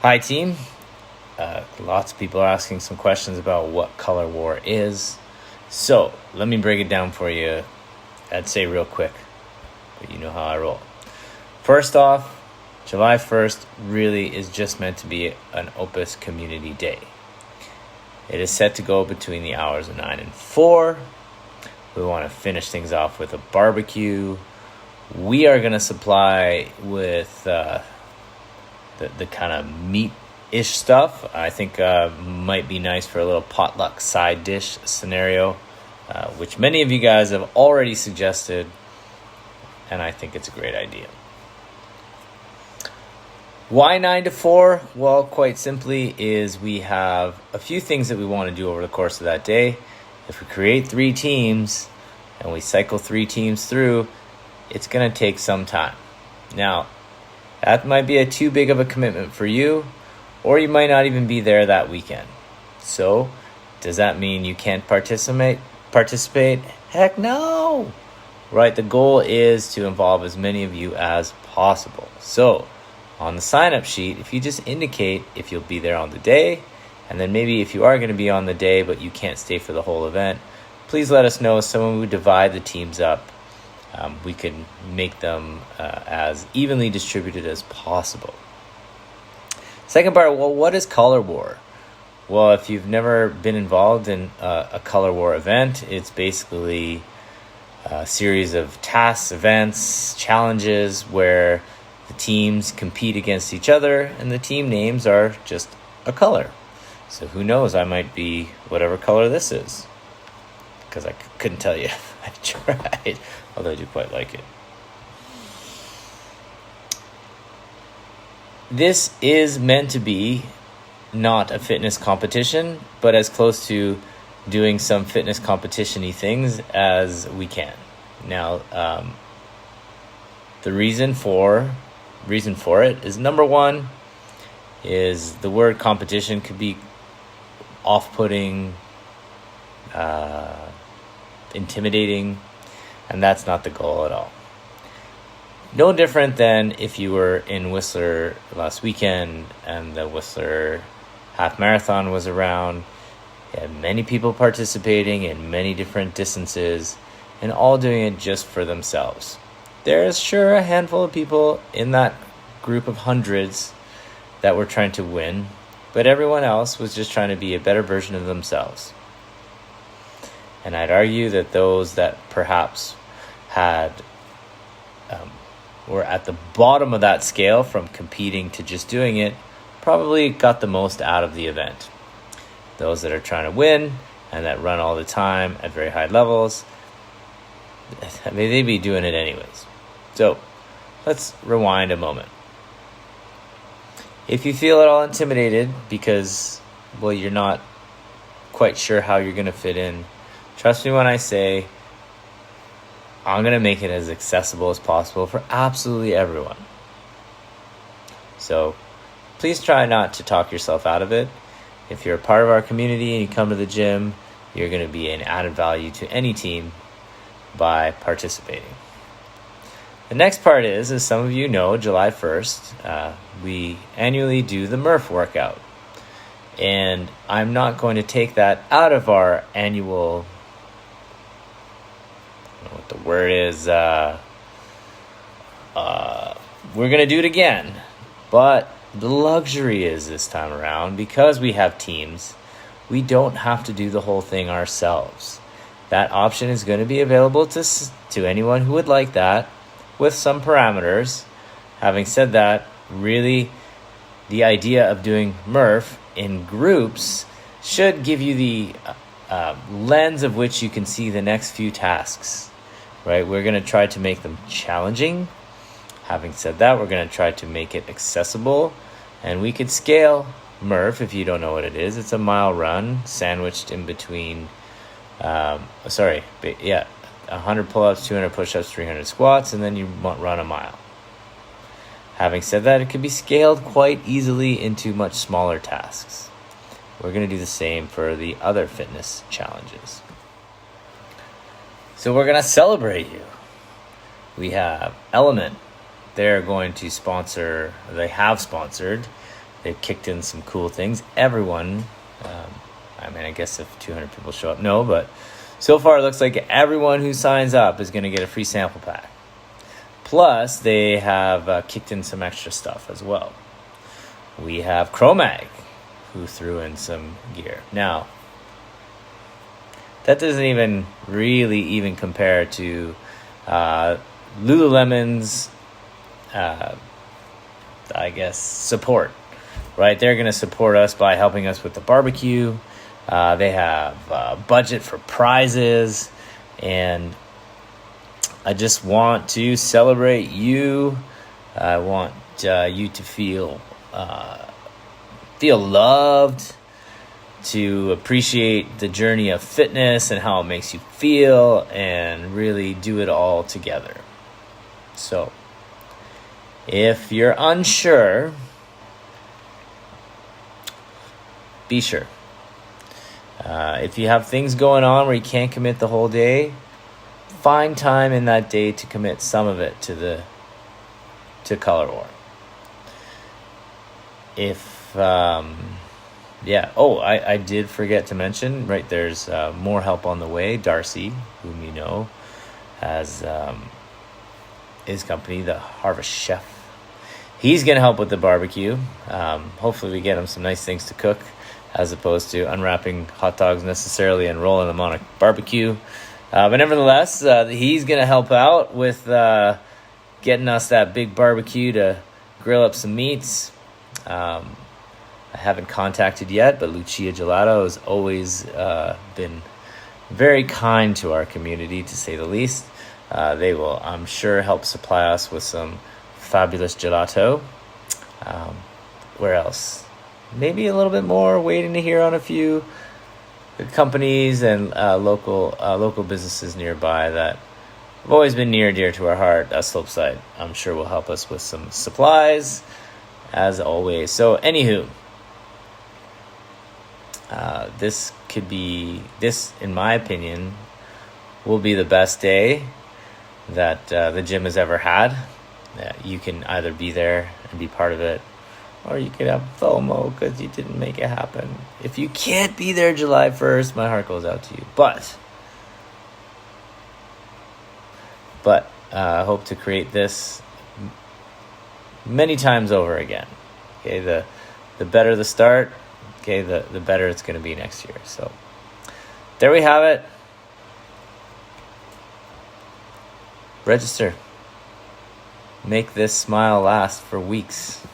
Hi, team. Lots of people are asking some questions about what Color War is. So, let me break it down for you, I'd say real quick, but you know how I roll. First off, July 1st really is just meant to be an Opus Community Day. It is set to go between the hours of 9 and 4. We want to finish things off with a barbecue. We are going to supply with the kind of meat-ish stuff. I think might be nice for a little potluck side dish scenario, which many of you guys have already suggested, and I think it's a great idea. Why 9 to 4? Well, quite simply is we have a few things that we want to do over the course of that day. If we create 3 teams and we cycle 3 teams through, it's going to take some time. Now, that might be too big of a commitment for you, or you might not even be there that weekend. So, does that mean you can't participate? Heck no! Right, the goal is to involve as many of you as possible. So, on the sign-up sheet, if you just indicate if you'll be there on the day, and then maybe if you are going to be on the day but you can't stay for the whole event, please let us know so when we divide the teams up, we can make them as evenly distributed as possible. Second part, well, what is Color War? Well, if you've never been involved in a Color War event, it's basically a series of tasks, events, challenges where the teams compete against each other and the team names are just a color. So who knows, I might be whatever color this is, because I couldn't tell you. I tried, although I do quite like it. This is meant to be not a fitness competition, but as close to doing some fitness competition-y things as we can. Now, the reason for it is, number one, is the word competition could be off-putting, intimidating, and that's not the goal at all. No different than if you were in Whistler last weekend and the Whistler half marathon was around. You had many people participating in many different distances and all doing it just for themselves. There's sure a handful of people in that group of hundreds that were trying to win, but everyone else was just trying to be a better version of themselves. And I'd argue that those that perhaps had were at the bottom of that scale from competing to just doing it probably got the most out of the event. Those that are trying to win and that run all the time at very high levels, I mean, they'd be doing it anyways. So let's rewind a moment. If you feel at all intimidated because, well, you're not quite sure how you're going to fit in, trust me when I say I'm going to make it as accessible as possible for absolutely everyone. So please try not to talk yourself out of it. If you're a part of our community and you come to the gym, you're going to be an added value to any team by participating. The next part is, as some of you know, July 1st, we annually do the Murph workout. And I'm not going to take that out of our annual, I don't know what the word is, we're going to do it again. But the luxury is this time around, because we have teams, we don't have to do the whole thing ourselves. That option is going to be available to anyone who would like that, with some parameters. Having said that, really, the idea of doing Murph in groups should give you the lens of which you can see the next few tasks, right? We're going to try to make them challenging. Having said that, we're going to try to make it accessible, and we could scale Murph if you don't know what it is. It's a mile run sandwiched in between, 100 pull-ups, 200 push-ups, 300 squats, and then you run a mile. Having said that, it can be scaled quite easily into much smaller tasks. We're going to do the same for the other fitness challenges. So we're going to celebrate you. We have Element. They're going to sponsor, they have sponsored They've kicked in some cool things. Everyone, I guess if 200 people show up, no, but so far it looks like everyone who signs up is going to get a free sample pack. Plus, they have kicked in some extra stuff as well. We have Chromag, who threw in some gear. Now, that doesn't even really compare to Lululemon's, support, right? They're going to support us by helping us with the barbecue. They have budget for prizes, and I just want to celebrate you. I want you to feel loved, to appreciate the journey of fitness and how it makes you feel, and really do it all together. So, if you're unsure, be sure. If you have things going on where you can't commit the whole day, find time in that day to commit some of it to Color War. I did forget to mention, right, there's more help on the way. Darcy, whom you know, has his company, the Harvest Chef. He's going to help with the barbecue. Hopefully we get him some nice things to cook, as opposed to unwrapping hot dogs necessarily and rolling them on a barbecue. But nevertheless, he's going to help out with getting us that big barbecue to grill up some meats. I haven't contacted yet, but Lucia Gelato has always been very kind to our community, to say the least. They will, I'm sure, help supply us with some fabulous gelato. Where else? Maybe a little bit more, waiting to hear on a few companies and local businesses nearby that have always been near and dear to our heart. Slopeside, I'm sure, will help us with some supplies, as always. So, anywho, this, in my opinion, will be the best day that the gym has ever had. You can either be there and be part of it, or you could have FOMO because you didn't make it happen. If you can't be there July 1st, my heart goes out to you. But I hope to create this many times over again. Okay, the better the start, okay, the better it's going to be next year. So there we have it. Register. Make this smile last for weeks.